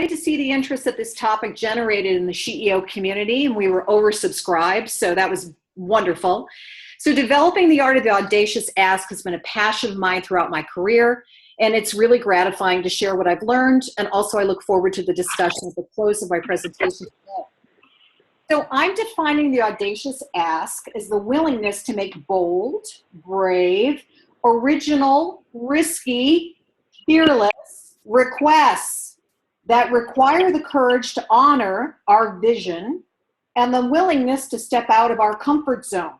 to see the interest that this topic generated in the CEO community, and we were oversubscribed, so that was wonderful. So developing the art of the audacious ask has been a passion of mine throughout my career, and it's really gratifying to share what I've learned, and also I look forward to the discussion at the close of my presentation today. So I'm defining the audacious ask as the willingness to make bold, brave, original, risky, fearless requests that require the courage to honor our vision and the willingness to step out of our comfort zone.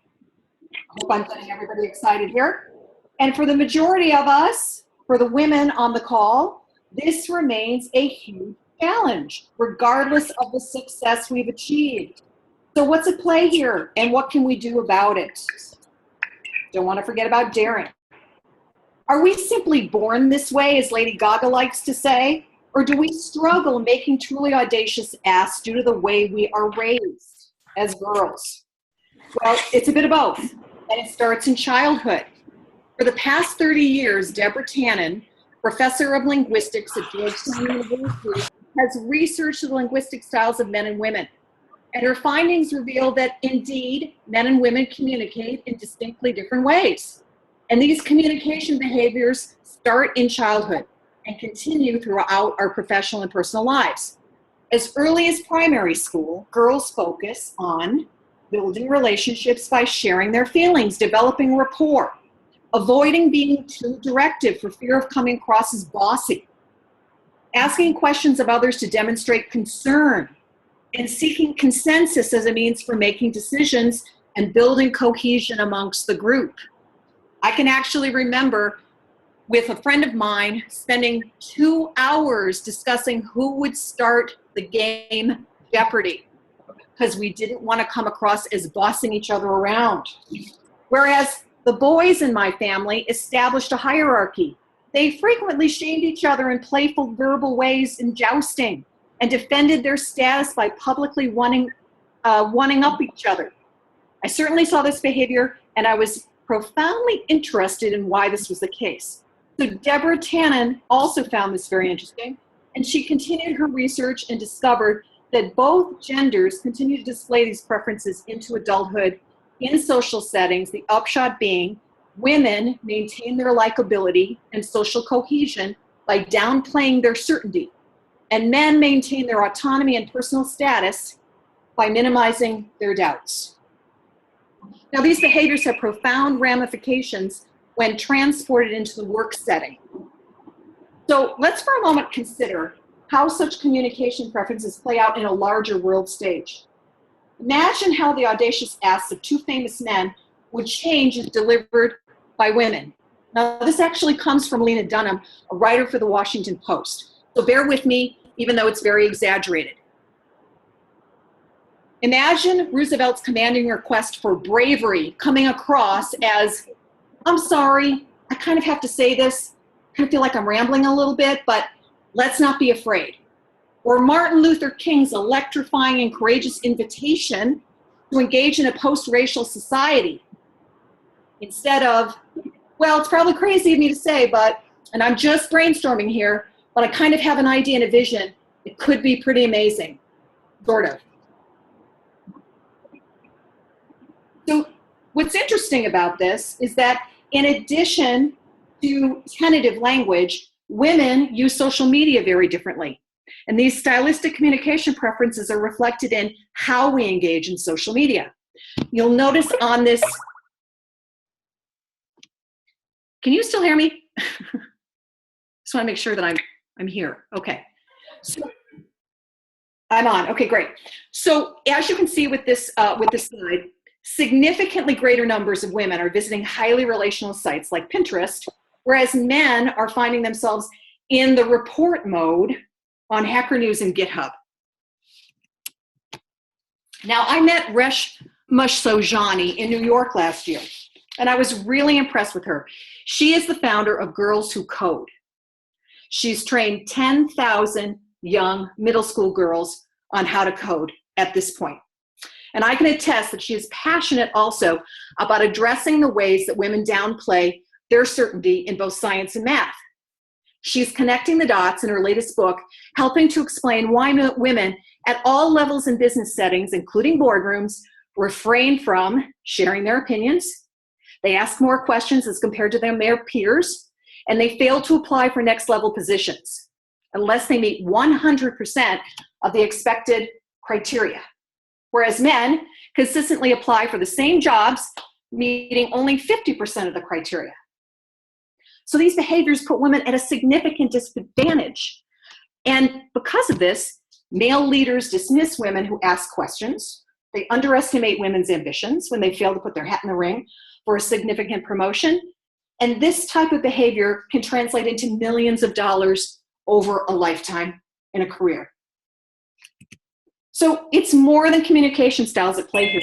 I hope I'm getting everybody excited here. And for the majority of us, for the women on the call, this remains a huge challenge, regardless of the success we've achieved. So what's at play here, and what can we do about it? Don't want to forget about daring. Are we simply born this way, as Lady Gaga likes to say, or do we struggle making truly audacious asks due to the way we are raised as girls? Well, it's a bit of both, and it starts in childhood. For the past 30 years, Deborah Tannen, professor of linguistics at Georgetown University, has researched the linguistic styles of men and women. And her findings reveal that, indeed, men and women communicate in distinctly different ways. And these communication behaviors start in childhood and continue throughout our professional and personal lives. As early as primary school, girls focus on building relationships by sharing their feelings, developing rapport, avoiding being too directive for fear of coming across as bossy, asking questions of others to demonstrate concern, and seeking consensus as a means for making decisions and building cohesion amongst the group. I can actually remember with a friend of mine spending 2 hours discussing who would start the game Jeopardy, because we didn't want to come across as bossing each other around. Whereas the boys in my family established a hierarchy. They frequently shamed each other in playful verbal ways in jousting, and defended their status by publicly one-ing up each other. I certainly saw this behavior, and I was profoundly interested in why this was the case. So Deborah Tannen also found this very interesting, and she continued her research and discovered that both genders continue to display these preferences into adulthood in social settings, the upshot being women maintain their likability and social cohesion by downplaying their certainty, and men maintain their autonomy and personal status by minimizing their doubts. Now, these behaviors have profound ramifications when transported into the work setting. So let's for a moment consider how such communication preferences play out in a larger world stage. Imagine how the audacious asks of two famous men would change if delivered by women. Now, this actually comes from Lena Dunham, a writer for the Washington Post. So bear with me, even though it's very exaggerated. Imagine Roosevelt's commanding request for bravery coming across as, I'm sorry, I kind of have to say this, I kind of feel like I'm rambling a little bit, but let's not be afraid. Or Martin Luther King's electrifying and courageous invitation to engage in a post-racial society. Instead of, well, it's probably crazy of me to say, but, and I'm just brainstorming here, but I kind of have an idea and a vision. It could be pretty amazing, sort of. So what's interesting about this is that in addition to tentative language, women use social media very differently. And these stylistic communication preferences are reflected in how we engage in social media. You'll notice on this, can you still hear me? Just want to make sure that I'm here. Okay. So I'm on. Okay, great. So as you can see with this slide, significantly greater numbers of women are visiting highly relational sites like Pinterest, whereas men are finding themselves in the report mode on Hacker News and GitHub. Now, I met Reshma Sojani in New York last year, and I was really impressed with her. She is the founder of Girls Who Code. She's trained 10,000 young middle school girls on how to code at this point. And I can attest that she is passionate also about addressing the ways that women downplay their certainty in both science and math. She's connecting the dots in her latest book, helping to explain why women at all levels in business settings, including boardrooms, refrain from sharing their opinions. They ask more questions as compared to their male peers, and they fail to apply for next level positions unless they meet 100% of the expected criteria. Whereas men consistently apply for the same jobs, meeting only 50% of the criteria. So these behaviors put women at a significant disadvantage. And because of this, male leaders dismiss women who ask questions. They underestimate women's ambitions when they fail to put their hat in the ring for a significant promotion. And this type of behavior can translate into millions of dollars over a lifetime in a career. So it's more than communication styles at play here.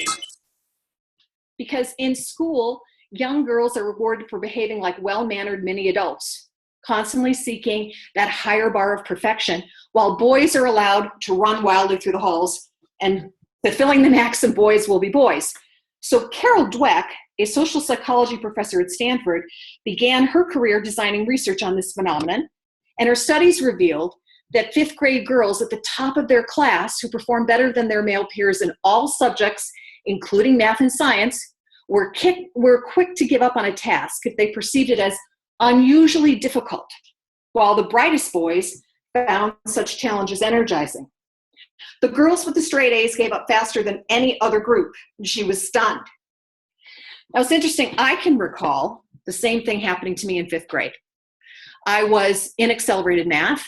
Because in school, young girls are rewarded for behaving like well-mannered mini adults, constantly seeking that higher bar of perfection, while boys are allowed to run wildly through the halls and fulfilling the maxim, boys will be boys. So Carol Dweck, a social psychology professor at Stanford, began her career designing research on this phenomenon, and her studies revealed that fifth grade girls at the top of their class who performed better than their male peers in all subjects, including math and science, were quick to give up on a task if they perceived it as unusually difficult, while the brightest boys found such challenges energizing. The girls with the straight A's gave up faster than any other group. She was stunned. Now, it's interesting, I can recall the same thing happening to me in fifth grade. I was in accelerated math,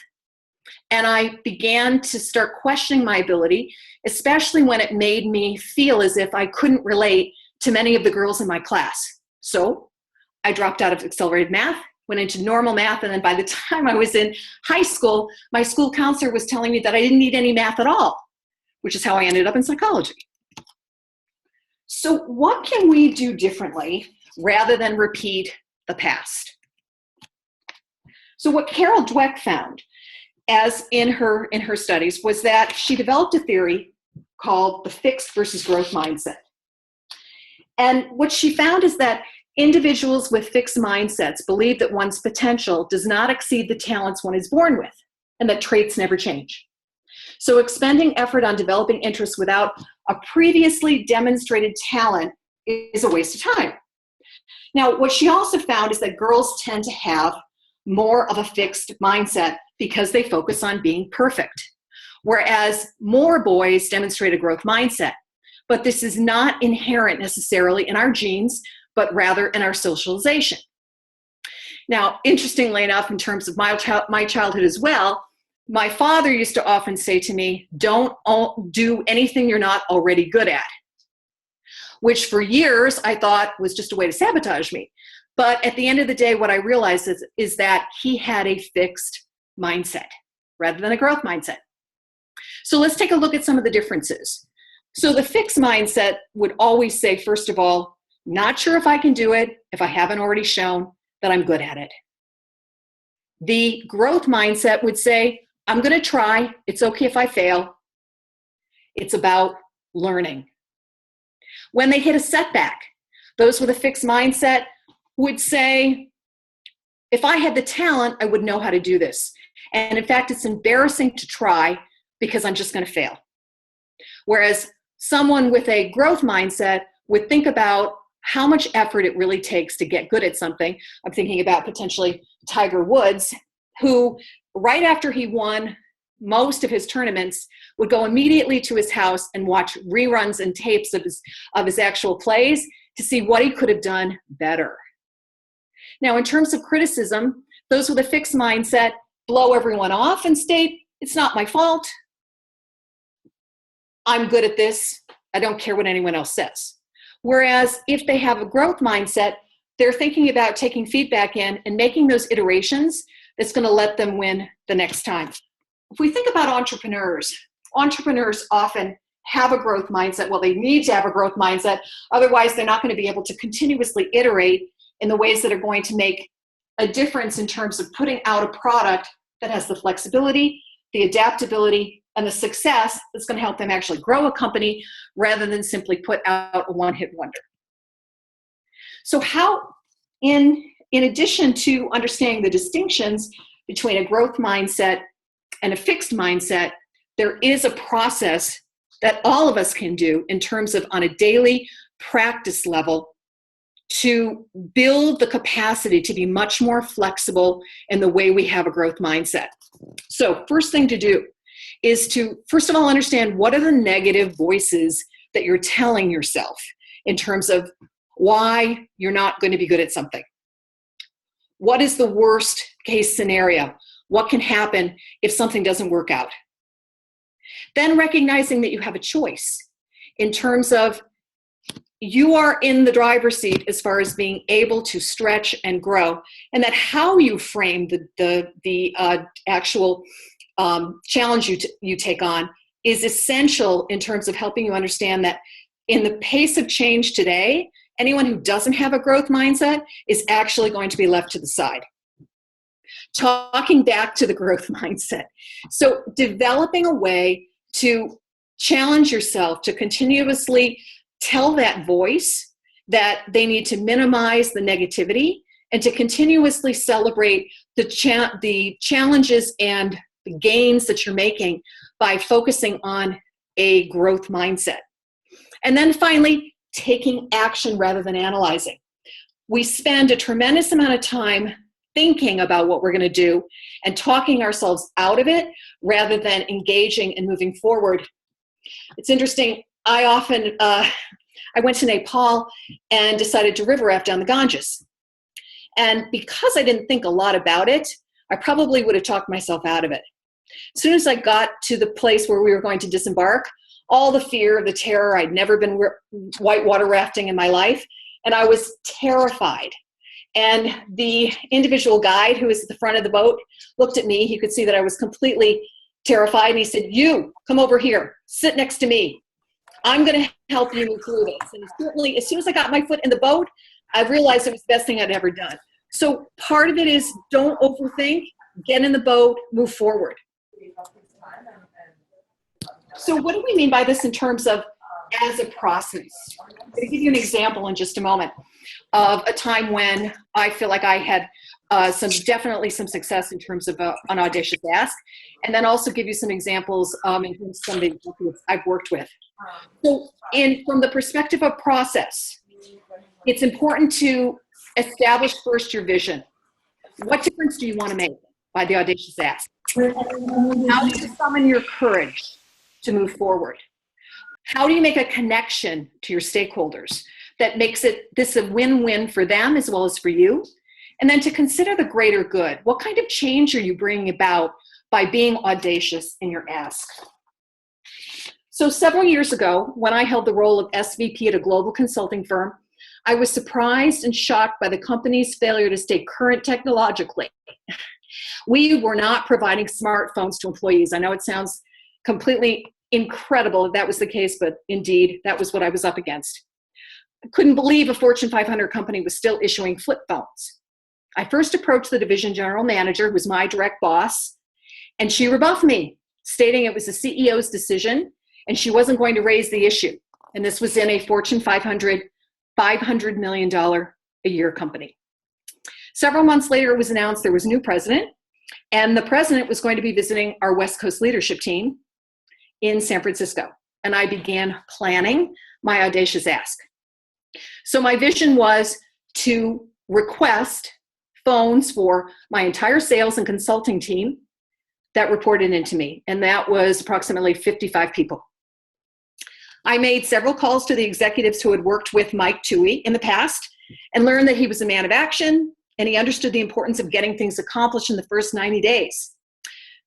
and I began to start questioning my ability, especially when it made me feel as if I couldn't relate to many of the girls in my class. So I dropped out of accelerated math, went into normal math, and then by the time I was in high school, my school counselor was telling me that I didn't need any math at all, which is how I ended up in psychology. So what can we do differently rather than repeat the past? So what Carol Dweck found, as in her studies, was that she developed a theory called the fixed versus growth mindset. And what she found is that individuals with fixed mindsets believe that one's potential does not exceed the talents one is born with, and that traits never change. So expending effort on developing interests without a previously demonstrated talent is a waste of time. Now, what she also found is that girls tend to have more of a fixed mindset because they focus on being perfect, whereas more boys demonstrate a growth mindset. But this is not inherent necessarily in our genes, but rather in our socialization. Now, interestingly enough, in terms of my childhood as well, my father used to often say to me, don't do anything you're not already good at, which for years I thought was just a way to sabotage me. But at the end of the day, what I realized is that he had a fixed mindset rather than a growth mindset. So let's take a look at some of the differences. So the fixed mindset would always say, first of all, not sure if I can do it if I haven't already shown that I'm good at it. The growth mindset would say, I'm going to try. It's okay if I fail. It's about learning. When they hit a setback, those with a fixed mindset would say, if I had the talent, I would know how to do this. And in fact, it's embarrassing to try because I'm just going to fail. Whereas someone with a growth mindset would think about how much effort it really takes to get good at something. I'm thinking about potentially Tiger Woods, who right after he won most of his tournaments would go immediately to his house and watch reruns and tapes of his actual plays to see what he could have done better. Now, in terms of criticism, those with a fixed mindset blow everyone off and state, it's not my fault. I'm good at this. I don't care what anyone else says. Whereas if they have a growth mindset, they're thinking about taking feedback in and making those iterations that's going to let them win the next time. If we think about entrepreneurs often have a growth mindset. Well, they need to have a growth mindset. Otherwise, they're not going to be able to continuously iterate in the ways that are going to make a difference in terms of putting out a product that has the flexibility, the adaptability, and the success that's going to help them actually grow a company rather than simply put out a one-hit wonder. So how, in addition to understanding the distinctions between a growth mindset and a fixed mindset, there is a process that all of us can do in terms of on a daily practice level to build the capacity to be much more flexible in the way we have a growth mindset. So first thing to do is to, first of all, understand what are the negative voices that you're telling yourself in terms of why you're not going to be good at something. What is the worst case scenario? What can happen if something doesn't work out? Then recognizing that you have a choice in terms of you are in the driver's seat as far as being able to stretch and grow, and that how you frame the actual challenge you take on is essential in terms of helping you understand that in the pace of change today, anyone who doesn't have a growth mindset is actually going to be left to the side. Talking back to the growth mindset. So developing a way to challenge yourself to continuously tell that voice that they need to minimize the negativity and to continuously celebrate the challenges and the gains that you're making by focusing on a growth mindset. And then finally, taking action rather than analyzing. We spend a tremendous amount of time thinking about what we're going to do and talking ourselves out of it rather than engaging and moving forward. It's interesting. I went to Nepal and decided to river raft down the Ganges. And because I didn't think a lot about it, I probably would have talked myself out of it. As soon as I got to the place where we were going to disembark, all the fear, the terror, I'd never been whitewater rafting in my life, and I was terrified. And the individual guide who was at the front of the boat looked at me. He could see that I was completely terrified, and he said, "You, come over here, sit next to me. I'm going to help you move through this." And certainly, as soon as I got my foot in the boat, I realized it was the best thing I'd ever done. So part of it is don't overthink, get in the boat, move forward. So what do we mean by this in terms of as a process? I'm going to give you an example in just a moment of a time when I feel like I had definitely some success in terms of an audacious ask, and then also give you some examples in terms of some of the executives I've worked with. So from the perspective of process, it's important to establish first your vision. What difference do you want to make by the audacious ask? How do you summon your courage to move forward? How do you make a connection to your stakeholders that makes this a win-win for them as well as for you? And then to consider the greater good. What kind of change are you bringing about by being audacious in your ask? So several years ago, when I held the role of SVP at a global consulting firm, I was surprised and shocked by the company's failure to stay current technologically. We were not providing smartphones to employees. I know it sounds completely incredible if that was the case, but indeed, that was what I was up against. I couldn't believe a Fortune 500 company was still issuing flip phones. I first approached the division general manager, who was my direct boss, and she rebuffed me, stating it was the CEO's decision and she wasn't going to raise the issue. And this was in a Fortune 500, $500 million a year company. Several months later, it was announced there was a new president, and the president was going to be visiting our West Coast leadership team in San Francisco. And I began planning my audacious ask. So my vision was to request phones for my entire sales and consulting team that reported into me. And that was approximately 55 people. I made several calls to the executives who had worked with Mike Toohey in the past and learned that he was a man of action and he understood the importance of getting things accomplished in the first 90 days.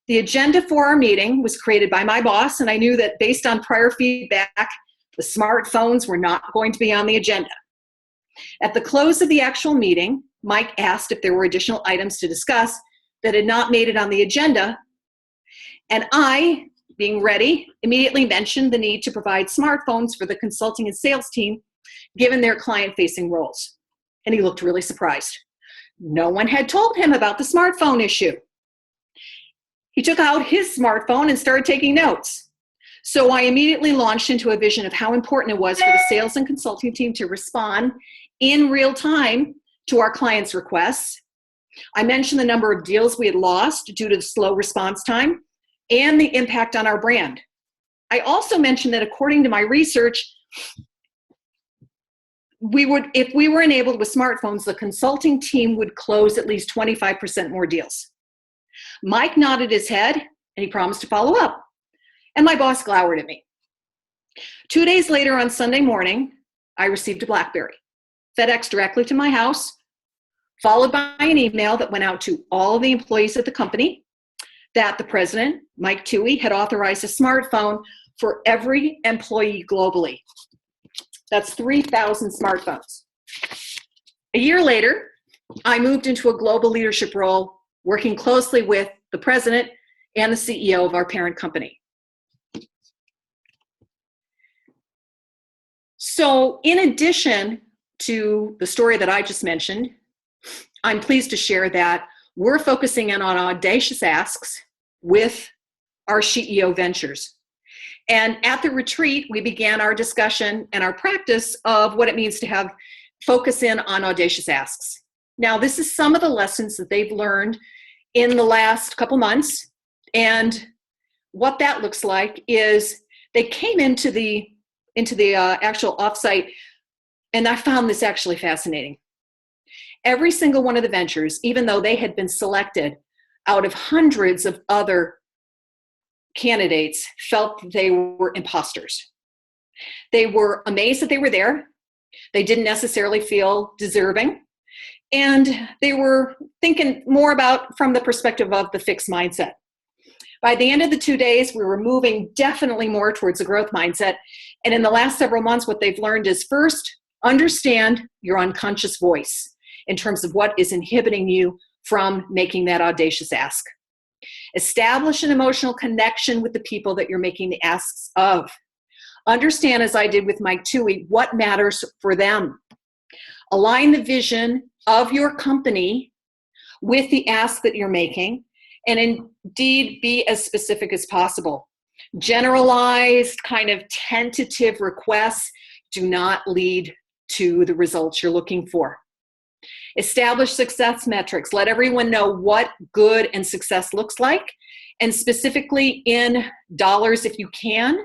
The agenda for our meeting was created by my boss, and I knew that based on prior feedback, the smartphones were not going to be on the agenda. At the close of the actual meeting, Mike asked if there were additional items to discuss that had not made it on the agenda, and I, being ready, immediately mentioned the need to provide smartphones for the consulting and sales team, given their client-facing roles. And he looked really surprised. No one had told him about the smartphone issue. He took out his smartphone and started taking notes. So I immediately launched into a vision of how important it was for the sales and consulting team to respond in real time to our clients' requests I mentioned the number of deals we had lost due to the slow response time and the impact on our brand. I also mentioned that according to my research, if we were enabled with smartphones, the consulting team would close at least 25% more deals. Mike nodded his head and he promised to follow up. And my boss glowered at me. 2 days later on Sunday morning, I received a BlackBerry, FedEx directly to my house, followed by an email that went out to all the employees at the company that the president, Mike Toohey, had authorized a smartphone for every employee globally. That's 3,000 smartphones. A year later, I moved into a global leadership role, working closely with the president and the CEO of our parent company. So in addition to the story that I just mentioned, I'm pleased to share that we're focusing in on Audacious Asks with our CEO Ventures. And at the retreat, we began our discussion and our practice of what it means to have focus in on Audacious Asks. Now, this is some of the lessons that they've learned in the last couple months. And what that looks like is they came into the actual offsite, and I found this actually fascinating. Every single one of the ventures, even though they had been selected out of hundreds of other candidates, felt that they were imposters. They were amazed that they were there. They didn't necessarily feel deserving. And they were thinking more about from the perspective of the fixed mindset. By the end of the 2 days, we were moving definitely more towards a growth mindset. And in the last several months, what they've learned is first, understand your unconscious voice in terms of what is inhibiting you from making that audacious ask. Establish an emotional connection with the people that you're making the asks of. Understand, as I did with Mike Toohey, what matters for them. Align the vision of your company with the ask that you're making, and indeed be as specific as possible. Generalized, kind of tentative requests do not lead to the results you're looking for. Establish success metrics. Let everyone know what good and success looks like, and specifically in dollars if you can,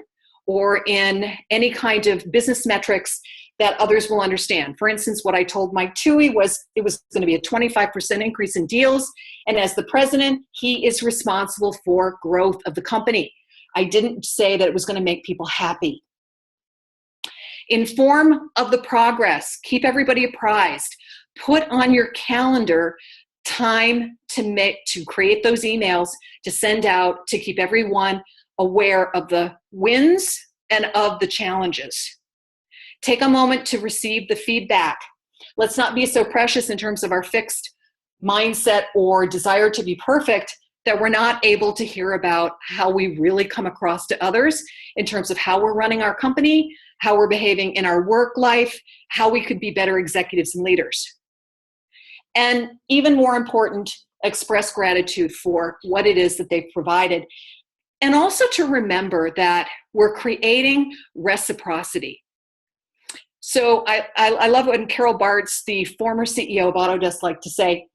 or in any kind of business metrics that others will understand. For instance, what I told Mike Toohey was it was going to be a 25% increase in deals, and as the president, he is responsible for growth of the company. I didn't say that it was going to make people happy. Inform of the progress. Keep everybody apprised. Put on your calendar time to create those emails, to send out, to keep everyone aware of the wins and of the challenges. Take a moment to receive the feedback. Let's not be so precious in terms of our fixed mindset or desire to be perfect that we're not able to hear about how we really come across to others in terms of how we're running our company, how we're behaving in our work life, how we could be better executives and leaders. And even more important, express gratitude for what it is that they've provided. And also to remember that we're creating reciprocity. So I love when Carol Bartz, the former CEO of Autodesk, liked to say,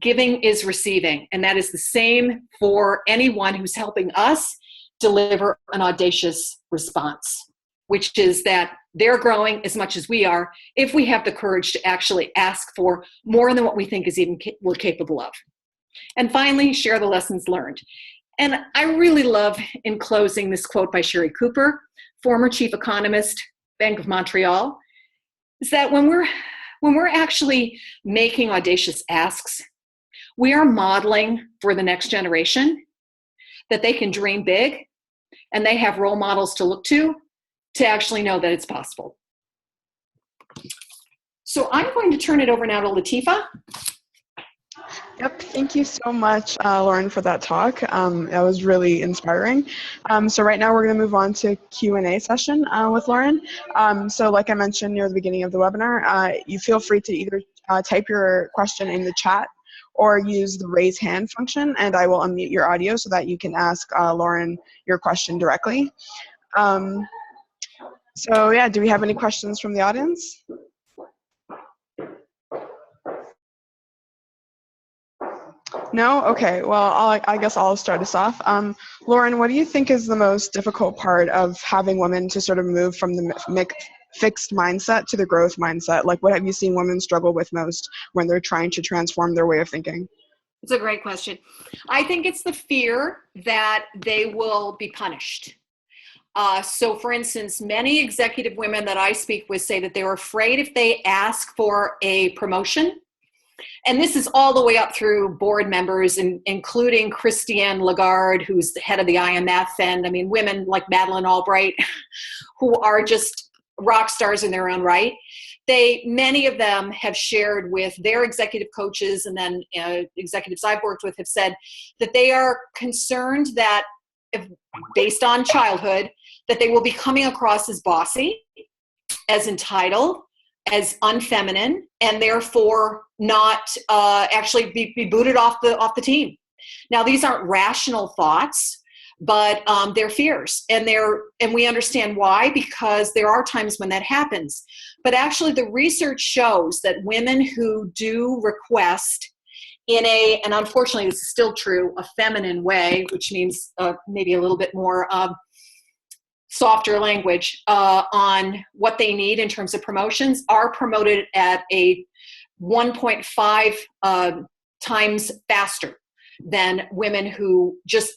giving is receiving. And that is the same for anyone who's helping us deliver an audacious response, which is that they're growing as much as we are if we have the courage to actually ask for more than what we think is even we're capable of. And finally, share the lessons learned. And I really love, in closing, this quote by Sherry Cooper, former chief economist, Bank of Montreal, is that when we're actually making audacious asks, we are modeling for the next generation that they can dream big and they have role models to look to actually know that it's possible. So I'm going to turn it over now to Latifa. Yep, thank you so much, Loren, for that talk. That was really inspiring. So right now we're going to move on to Q&A session with Loren. So like I mentioned near the beginning of the webinar, you feel free to either type your question in the chat or use the raise hand function, and I will unmute your audio so that you can ask Loren your question directly. So yeah, do we have any questions from the audience? No? Okay. Well, I guess I'll start us off. Loren, what do you think is the most difficult part of having women to sort of move from the fixed mindset to the growth mindset? Like, what have you seen women struggle with most when they're trying to transform their way of thinking? It's a great question. I think it's the fear that they will be punished. So for instance, many executive women that I speak with say that they're afraid if they ask for a promotion, and this is all the way up through board members, including Christine Lagarde, who's the head of the IMF, and I mean, women like Madeleine Albright, who are just rock stars in their own right. Many of them have shared with their executive coaches, and then executives I've worked with have said that they are concerned that, if, based on childhood, that they will be coming across as bossy, as entitled, as unfeminine, and therefore not actually be booted off the team. Now, these aren't rational thoughts, but they're fears, and we understand why, because there are times when that happens. But actually, the research shows that women who do request and unfortunately this is still true, a feminine way, which means maybe a little bit more softer language on what they need in terms of promotions, are promoted at a 1.5 times faster than women who just,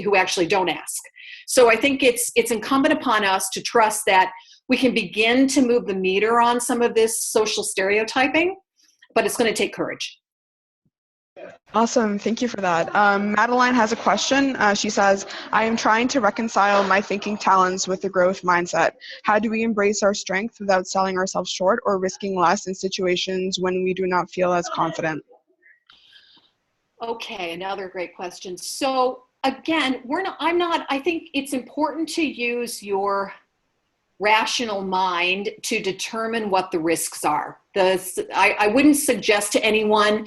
who actually don't ask. So I think it's incumbent upon us to trust that we can begin to move the meter on some of this social stereotyping, but it's going to take courage. Awesome. Thank you for that. Madeline has a question. She says, I am trying to reconcile my thinking talents with the growth mindset. How do we embrace our strength without selling ourselves short or risking less in situations when we do not feel as confident? Okay, another great question. So again, I think it's important to use your rational mind to determine what the risks are. I wouldn't suggest to anyone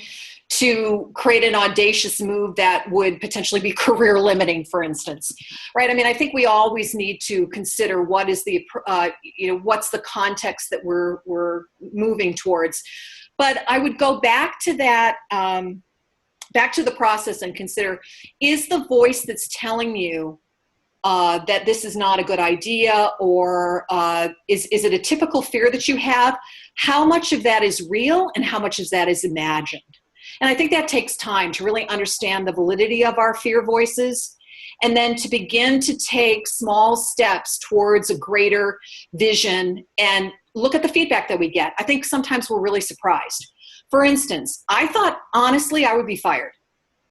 to create an audacious move that would potentially be career limiting, for instance, right? I mean, I think we always need to consider what is what's the context that we're moving towards. But I would go back to that, back to the process and consider, is the voice that's telling you that this is not a good idea, or is it a typical fear that you have? How much of that is real and how much of that is imagined? And I think that takes time to really understand the validity of our fear voices, and then to begin to take small steps towards a greater vision and look at the feedback that we get. I think sometimes we're really surprised. For instance, I thought, honestly, I would be fired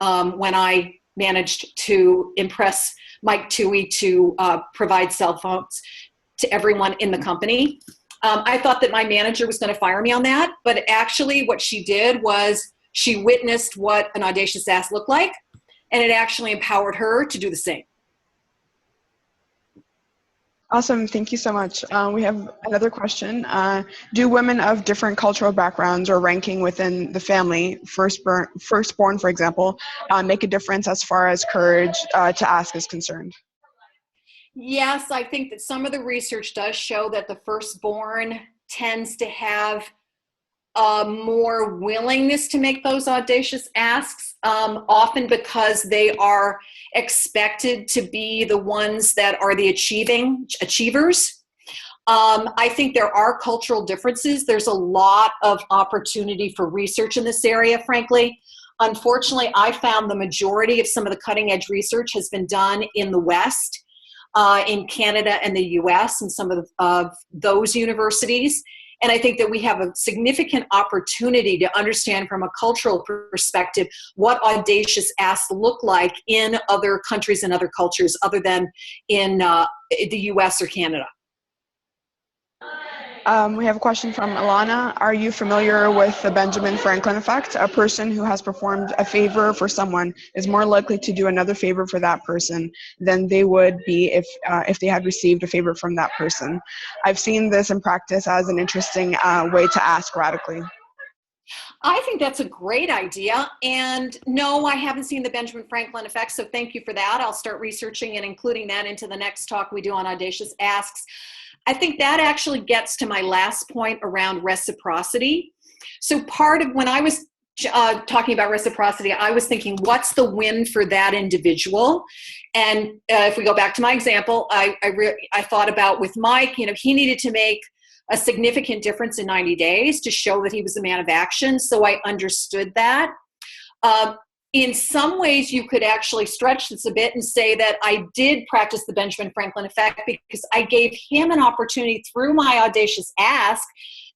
when I managed to impress Mike Toohey to provide cell phones to everyone in the company. I thought that my manager was going to fire me on that, but actually what she did was she witnessed what an audacious ask looked like, and it actually empowered her to do the same. Awesome. Thank you so much. We have another question. Do women of different cultural backgrounds or ranking within the family, firstborn, for example, make a difference as far as courage to ask is concerned? Yes, I think that some of the research does show that the firstborn tends to have more willingness to make those audacious asks, often because they are expected to be the ones that are the achievers. I think there are cultural differences. There's a lot of opportunity for research in this area, frankly. Unfortunately, I found the majority of some of the cutting edge research has been done in the West, in Canada and the US, and some of those universities. And I think that we have a significant opportunity to understand from a cultural perspective what audacious asks look like in other countries and other cultures other than in the US or Canada. We have a question from Alana. Are you familiar with the Benjamin Franklin effect? A person who has performed a favor for someone is more likely to do another favor for that person than they would be if they had received a favor from that person. I've seen this in practice as an interesting way to ask radically. I think that's a great idea. And no, I haven't seen the Benjamin Franklin effect, so thank you for that. I'll start researching and including that into the next talk we do on Audacious Asks. I think that actually gets to my last point around reciprocity. So part of when I was talking about reciprocity, I was thinking, what's the win for that individual? And if we go back to my example, I thought about with Mike, he needed to make a significant difference in 90 days to show that he was a man of action. So I understood that. In some ways, you could actually stretch this a bit and say that I did practice the Benjamin Franklin effect because I gave him an opportunity through my Audacious Ask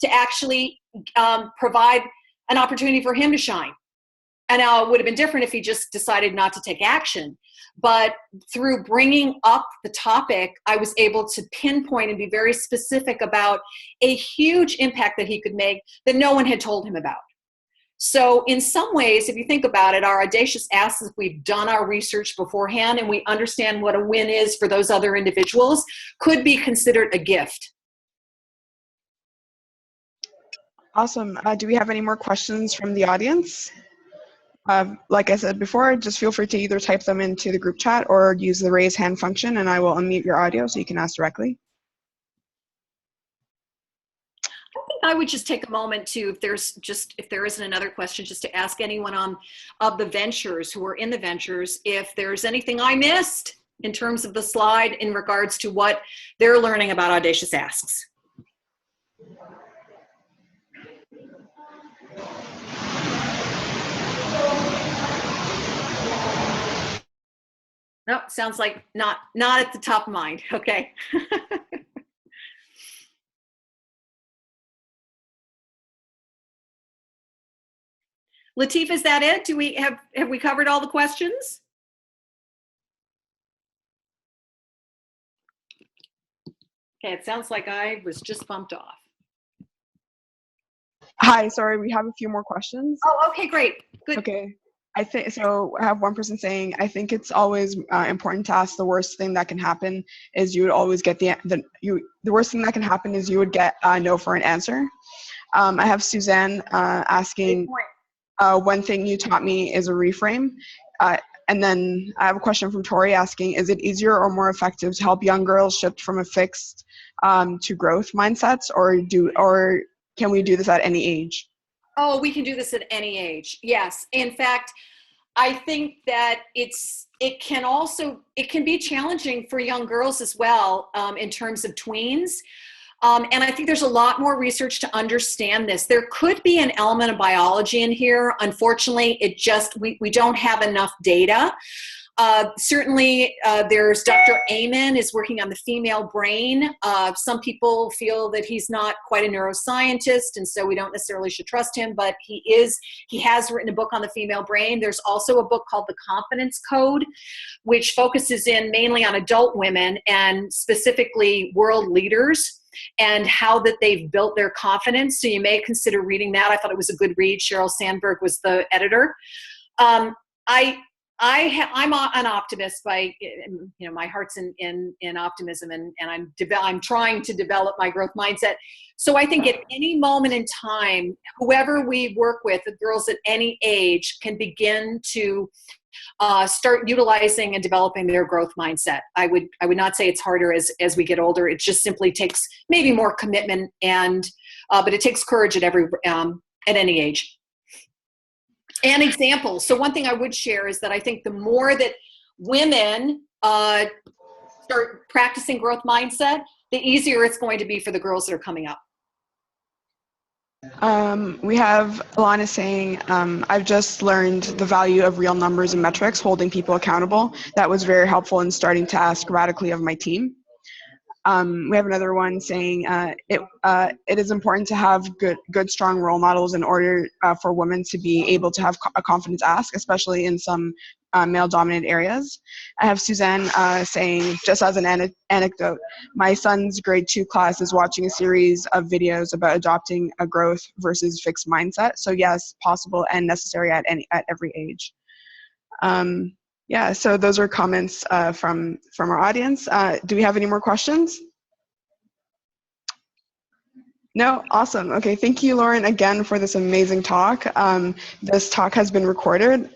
to actually provide an opportunity for him to shine. And now it would have been different if he just decided not to take action. But through bringing up the topic, I was able to pinpoint and be very specific about a huge impact that he could make that no one had told him about. So in some ways, if you think about it, our Audacious Ask is we've done our research beforehand and we understand what a win is for those other individuals, could be considered a gift. Awesome. Do we have any more questions from the audience? Like I said before, just feel free to either type them into the group chat or use the raise hand function and I will unmute your audio so you can ask directly. I would just take a moment to, if there isn't another question, just to ask anyone of the ventures who are in the ventures, if there's anything I missed in terms of the slide in regards to what they're learning about Audacious Asks. No, sounds like not at the top of mind. Okay. Latif, is that it? Do we have we covered all the questions? Okay, it sounds like I was just bumped off. Hi, sorry, we have a few more questions. Oh, okay, great. Good. Okay. I think so. I have one person saying, I think it's always important to ask. The worst thing that can happen is you would always get the worst thing that can happen is you would get no for an answer. I have Suzanne asking, one thing you taught me is a reframe. And then I have a question from Tori asking, is it easier or more effective to help young girls shift from a fixed to growth mindsets, or can we do this at any age? Oh, we can do this at any age. Yes. In fact, I think that it can be challenging for young girls as well in terms of tweens. And I think there's a lot more research to understand this. There could be an element of biology in here. Unfortunately, we don't have enough data. Certainly, there's Dr. Amen is working on the female brain. Some people feel that he's not quite a neuroscientist, and so we don't necessarily should trust him, but he has written a book on the female brain. There's also a book called The Confidence Code, which focuses in mainly on adult women and specifically world leaders and how that they've built their confidence. So you may consider reading that. I thought it was a good read. Sheryl Sandberg was the editor. I'm an optimist by, my heart's in optimism, and I'm trying to develop my growth mindset. So I think at any moment in time, whoever we work with, the girls at any age, can begin to start utilizing and developing their growth mindset. I would not say it's harder as we get older. It just simply takes maybe more commitment, but it takes courage at any age. And examples. So one thing I would share is that I think the more that women start practicing growth mindset, the easier it's going to be for the girls that are coming up. We have Alana saying, I've just learned the value of real numbers and metrics, holding people accountable. That was very helpful in starting to ask radically of my team. We have another one saying, it is important to have good, strong role models in order for women to be able to have a confidence ask, especially in some male-dominated areas. I have Suzanne saying, just as an anecdote, my son's grade 2 class is watching a series of videos about adopting a growth versus fixed mindset. So yes, possible and necessary at every age. Yeah, so those are comments from our audience. Do we have any more questions? No? Awesome. Okay, thank you, Loren, again for this amazing talk. This talk has been recorded.